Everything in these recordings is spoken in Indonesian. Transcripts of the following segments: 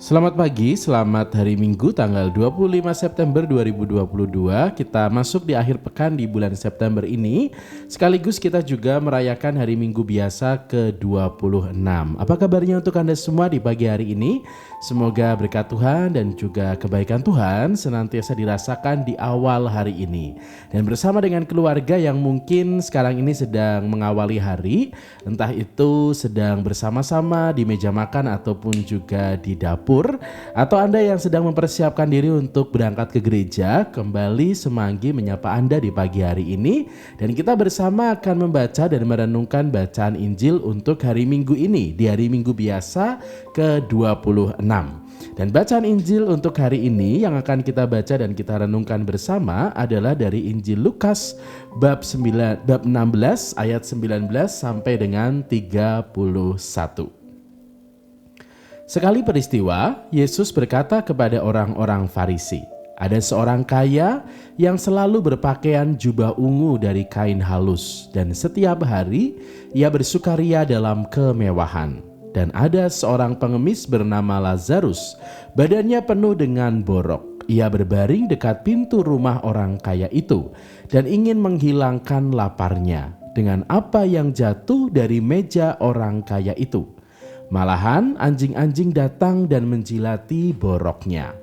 Selamat pagi, selamat hari Minggu tanggal 25 September 2022. Kita masuk di akhir pekan di bulan September ini. Sekaligus kita juga merayakan hari Minggu biasa ke-26. Apa kabarnya untuk Anda semua di pagi hari ini? Semoga berkat Tuhan dan juga kebaikan Tuhan senantiasa dirasakan di awal hari ini. Dan bersama dengan keluarga yang mungkin sekarang ini sedang mengawali hari, entah itu sedang bersama-sama di meja makan ataupun juga di dapur, atau Anda yang sedang mempersiapkan diri untuk berangkat ke gereja, kembali Semanggi menyapa Anda di pagi hari ini. Dan kita bersama akan membaca dan merenungkan bacaan Injil untuk hari Minggu ini, di hari Minggu biasa ke-26. Dan bacaan Injil untuk hari ini yang akan kita baca dan kita renungkan bersama adalah dari Injil Lukas bab 16 ayat 19 sampai dengan 31. Sekali peristiwa, Yesus berkata kepada orang-orang Farisi, "Ada seorang kaya yang selalu berpakaian jubah ungu dari kain halus, dan setiap hari ia bersukaria dalam kemewahan. Dan ada seorang pengemis bernama Lazarus, badannya penuh dengan borok. Ia berbaring dekat pintu rumah orang kaya itu dan ingin menghilangkan laparnya dengan apa yang jatuh dari meja orang kaya itu. Malahan anjing-anjing datang dan menjilati boroknya.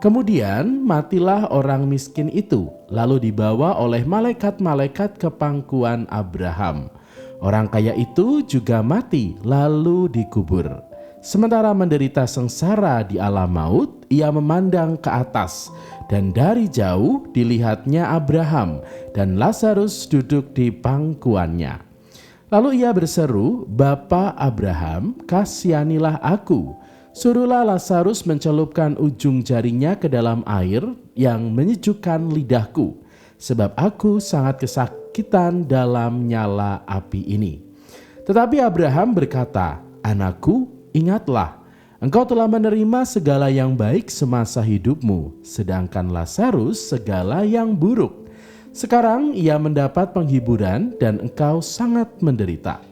Kemudian matilah orang miskin itu, lalu dibawa oleh malaikat-malaikat ke pangkuan Abraham. Orang kaya itu juga mati, lalu dikubur. Sementara menderita sengsara di alam maut, ia memandang ke atas, dan dari jauh dilihatnya Abraham dan Lazarus duduk di pangkuannya. Lalu ia berseru, 'Bapa Abraham, kasihanilah aku. Suruhlah Lazarus mencelupkan ujung jarinya ke dalam air yang menyejukkan lidahku, sebab aku sangat kesakitan dalam nyala api ini.' Tetapi Abraham berkata, 'Anakku, ingatlah, engkau telah menerima segala yang baik semasa hidupmu, sedangkan Lazarus segala yang buruk. Sekarang ia mendapat penghiburan dan engkau sangat menderita.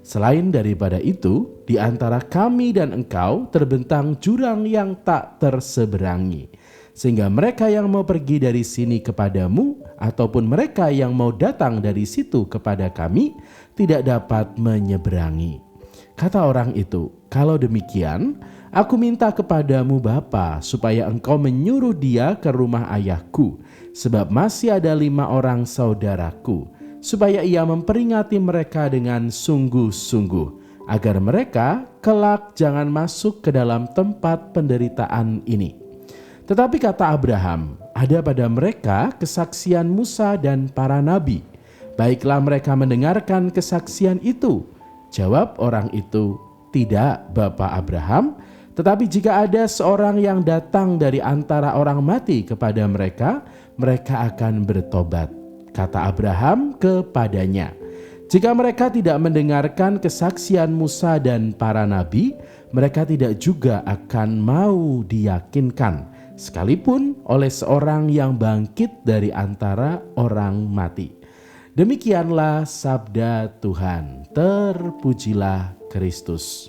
Selain daripada itu, di antara kami dan engkau terbentang jurang yang tak terseberangi, sehingga mereka yang mau pergi dari sini kepadamu ataupun mereka yang mau datang dari situ kepada kami tidak dapat menyeberangi.' Kata orang itu, 'Kalau demikian, aku minta kepadamu Bapa, supaya engkau menyuruh dia ke rumah ayahku, sebab masih ada 5 orang saudaraku, supaya ia memperingati mereka dengan sungguh-sungguh, agar mereka kelak jangan masuk ke dalam tempat penderitaan ini.' Tetapi kata Abraham, 'Ada pada mereka kesaksian Musa dan para nabi. Baiklah mereka mendengarkan kesaksian itu.' Jawab orang itu, 'Tidak, Bapa Abraham, tetapi jika ada seorang yang datang dari antara orang mati kepada mereka, mereka akan bertobat.' Kata Abraham kepadanya, 'Jika mereka tidak mendengarkan kesaksian Musa dan para nabi, mereka tidak juga akan mau diyakinkan, sekalipun oleh seorang yang bangkit dari antara orang mati.' Demikianlah sabda Tuhan. Terpujilah Kristus."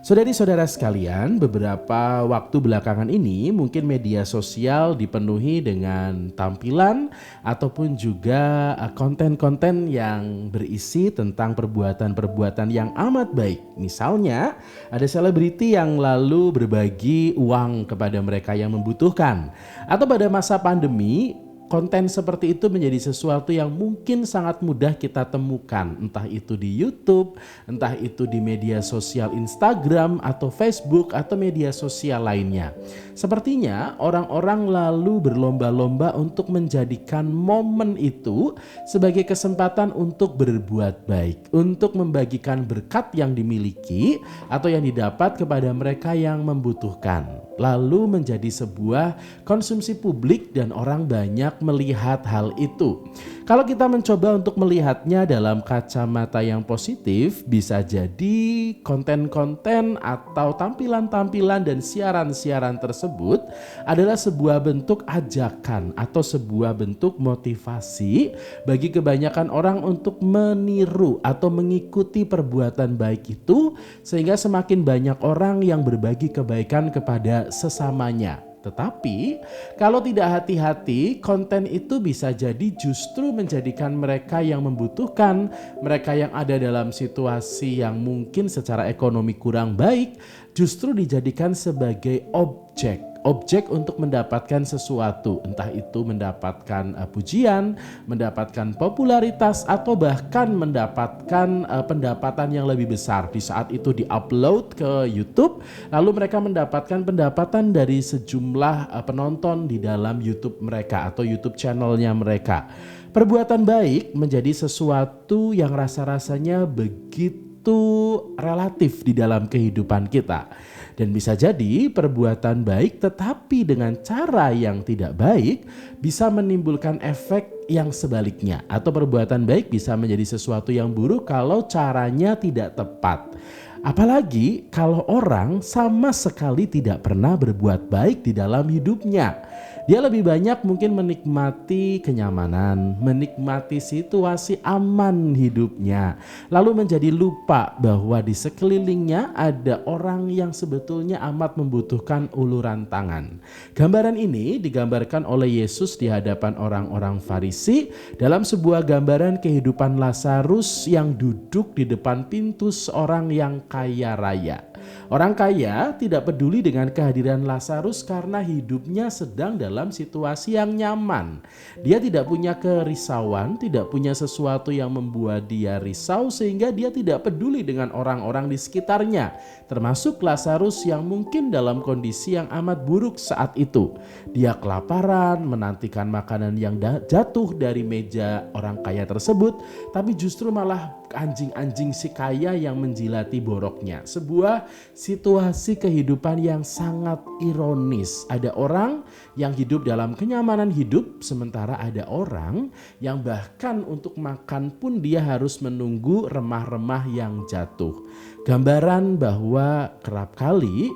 Saudari-saudara sekalian, beberapa waktu belakangan ini mungkin media sosial dipenuhi dengan tampilan ataupun juga konten-konten yang berisi tentang perbuatan-perbuatan yang amat baik. Misalnya, ada selebriti yang lalu berbagi uang kepada mereka yang membutuhkan. Atau pada masa pandemi, konten seperti itu menjadi sesuatu yang mungkin sangat mudah kita temukan, entah itu di YouTube, entah itu di media sosial Instagram atau Facebook atau media sosial lainnya. Sepertinya orang-orang lalu berlomba-lomba untuk menjadikan momen itu sebagai kesempatan untuk berbuat baik, untuk membagikan berkat yang dimiliki atau yang didapat kepada mereka yang membutuhkan. lalu menjadi sebuah konsumsi publik dan orang banyak melihat hal itu. Kalau kita mencoba untuk melihatnya dalam kacamata yang positif, bisa jadi konten-konten atau tampilan-tampilan dan siaran-siaran tersebut adalah sebuah bentuk ajakan atau sebuah bentuk motivasi bagi kebanyakan orang untuk meniru atau mengikuti perbuatan baik itu, sehingga semakin banyak orang yang berbagi kebaikan kepada sesamanya. Tetapi kalau tidak hati-hati, konten itu bisa jadi justru menjadikan mereka yang membutuhkan, mereka yang ada dalam situasi yang mungkin secara ekonomi kurang baik, justru dijadikan sebagai objek untuk mendapatkan sesuatu, entah itu mendapatkan pujian, mendapatkan popularitas, atau bahkan mendapatkan pendapatan yang lebih besar. Di saat itu di-upload ke YouTube, lalu mereka mendapatkan pendapatan dari sejumlah penonton di dalam YouTube mereka atau YouTube channelnya mereka. Perbuatan baik menjadi sesuatu yang rasa-rasanya begitu relatif di dalam kehidupan kita. Dan bisa jadi perbuatan baik tetapi dengan cara yang tidak baik bisa menimbulkan efek yang sebaliknya. Atau perbuatan baik bisa menjadi sesuatu yang buruk kalau caranya tidak tepat. Apalagi kalau orang sama sekali tidak pernah berbuat baik di dalam hidupnya. Dia lebih banyak mungkin menikmati kenyamanan, menikmati situasi aman hidupnya. Lalu menjadi lupa bahwa di sekelilingnya ada orang yang sebetulnya amat membutuhkan uluran tangan. Gambaran ini digambarkan oleh Yesus di hadapan orang-orang Farisi dalam sebuah gambaran kehidupan Lazarus yang duduk di depan pintu seorang yang kaya raya. Orang kaya tidak peduli dengan kehadiran Lazarus karena hidupnya sedang dalam situasi yang nyaman. Dia tidak punya kerisauan, tidak punya sesuatu yang membuat dia risau sehingga dia tidak peduli dengan orang-orang di sekitarnya. Termasuk Lazarus yang mungkin dalam kondisi yang amat buruk saat itu. Dia kelaparan, menantikan makanan yang jatuh dari meja orang kaya tersebut, tapi justru malah anjing-anjing si kaya yang menjilati boroknya. Sebuah situasi kehidupan yang sangat ironis. Ada orang yang hidup dalam kenyamanan hidup, sementara ada orang yang bahkan untuk makan pun dia harus menunggu remah-remah yang jatuh. Gambaran bahwa kerap kali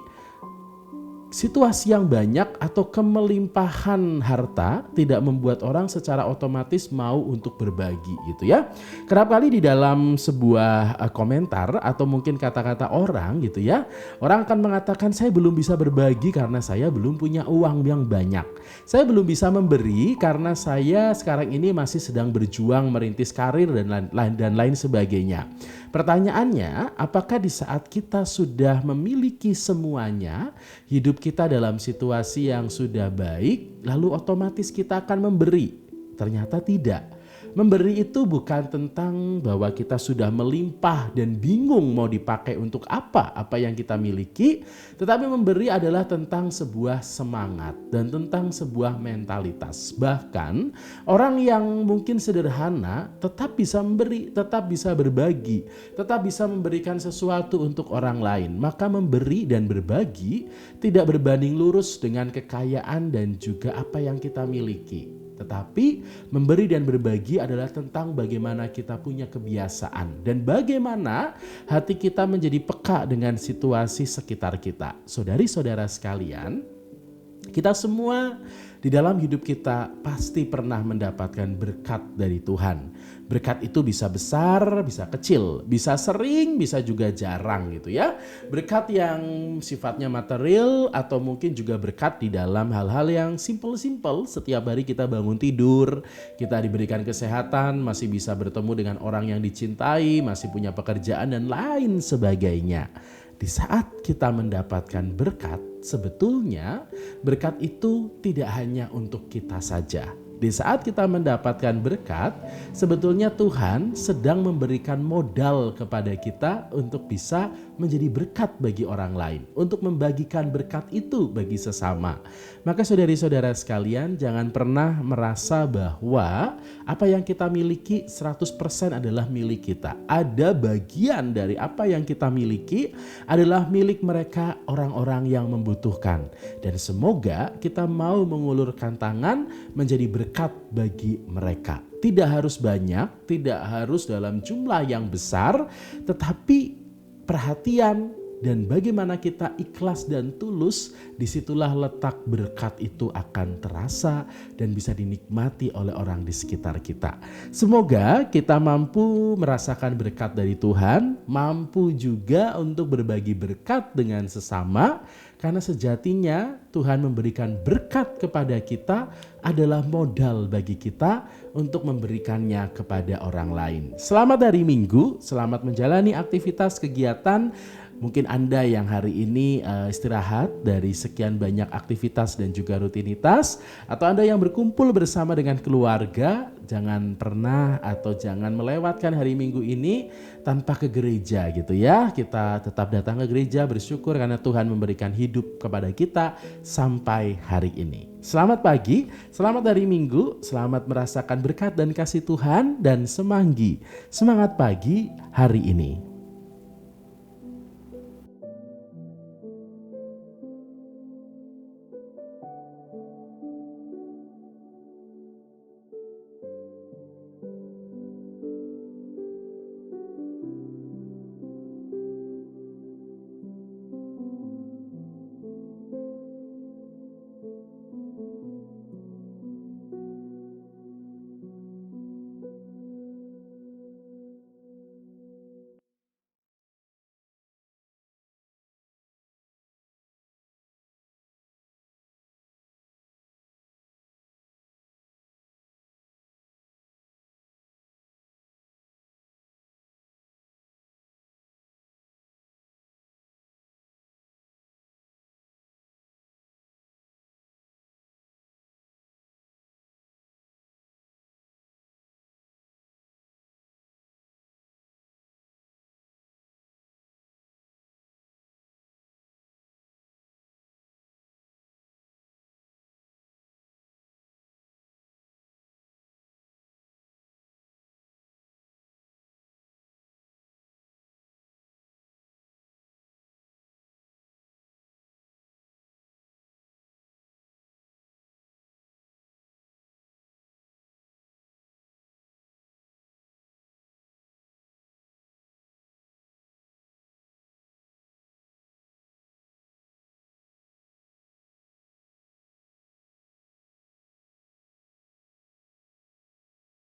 situasi yang banyak atau kemelimpahan harta tidak membuat orang secara otomatis mau untuk berbagi gitu ya. Kerap kali di dalam sebuah komentar atau mungkin kata-kata orang gitu ya, orang akan mengatakan saya belum bisa berbagi karena saya belum punya uang yang banyak. Saya belum bisa memberi karena saya sekarang ini masih sedang berjuang merintis karir dan lain sebagainya. Pertanyaannya, apakah di saat kita sudah memiliki semuanya, hidup kita dalam situasi yang sudah baik, lalu otomatis kita akan memberi? Ternyata tidak. Memberi itu bukan tentang bahwa kita sudah melimpah dan bingung mau dipakai untuk apa yang kita miliki, tetapi memberi adalah tentang sebuah semangat dan tentang sebuah mentalitas. Bahkan orang yang mungkin sederhana tetap bisa memberi, tetap bisa berbagi, tetap bisa memberikan sesuatu untuk orang lain. Maka memberi dan berbagi tidak berbanding lurus dengan kekayaan dan juga apa yang kita miliki. Tetapi memberi dan berbagi adalah tentang bagaimana kita punya kebiasaan dan bagaimana hati kita menjadi peka dengan situasi sekitar kita. Saudari-saudara sekalian, kita semua di dalam hidup kita pasti pernah mendapatkan berkat dari Tuhan. Berkat itu bisa besar, bisa kecil, bisa sering, bisa juga jarang gitu ya. Berkat yang sifatnya material atau mungkin juga berkat di dalam hal-hal yang simple-simple. Setiap hari kita bangun tidur, kita diberikan kesehatan, masih bisa bertemu dengan orang yang dicintai, masih punya pekerjaan dan lain sebagainya. Di saat kita mendapatkan berkat, sebetulnya berkat itu tidak hanya untuk kita saja. Di saat kita mendapatkan berkat, sebetulnya Tuhan sedang memberikan modal kepada kita untuk bisa menjadi berkat bagi orang lain, untuk membagikan berkat itu bagi sesama. Maka saudari-saudara sekalian, jangan pernah merasa bahwa apa yang kita miliki 100% adalah milik kita. Ada bagian dari apa yang kita miliki adalah milik mereka, orang-orang yang membutuhkan. Dan semoga kita mau mengulurkan tangan menjadi berkat bagi mereka. Tidak harus banyak, tidak harus dalam jumlah yang besar, tetapi perhatian dan bagaimana kita ikhlas dan tulus, disitulah letak berkat itu akan terasa dan bisa dinikmati oleh orang di sekitar kita. Semoga kita mampu merasakan berkat dari Tuhan, mampu juga untuk berbagi berkat dengan sesama, karena sejatinya Tuhan memberikan berkat kepada kita adalah modal bagi kita untuk memberikannya kepada orang lain. Selamat hari Minggu, selamat menjalani aktivitas kegiatan. Mungkin Anda yang hari ini istirahat dari sekian banyak aktivitas dan juga rutinitas, atau Anda yang berkumpul bersama dengan keluarga, jangan pernah atau jangan melewatkan hari Minggu ini tanpa ke gereja gitu ya. Kita tetap datang ke gereja, bersyukur karena Tuhan memberikan hidup kepada kita sampai hari ini. Selamat pagi, selamat hari Minggu, selamat merasakan berkat dan kasih Tuhan, dan semanggi. Semangat pagi hari ini.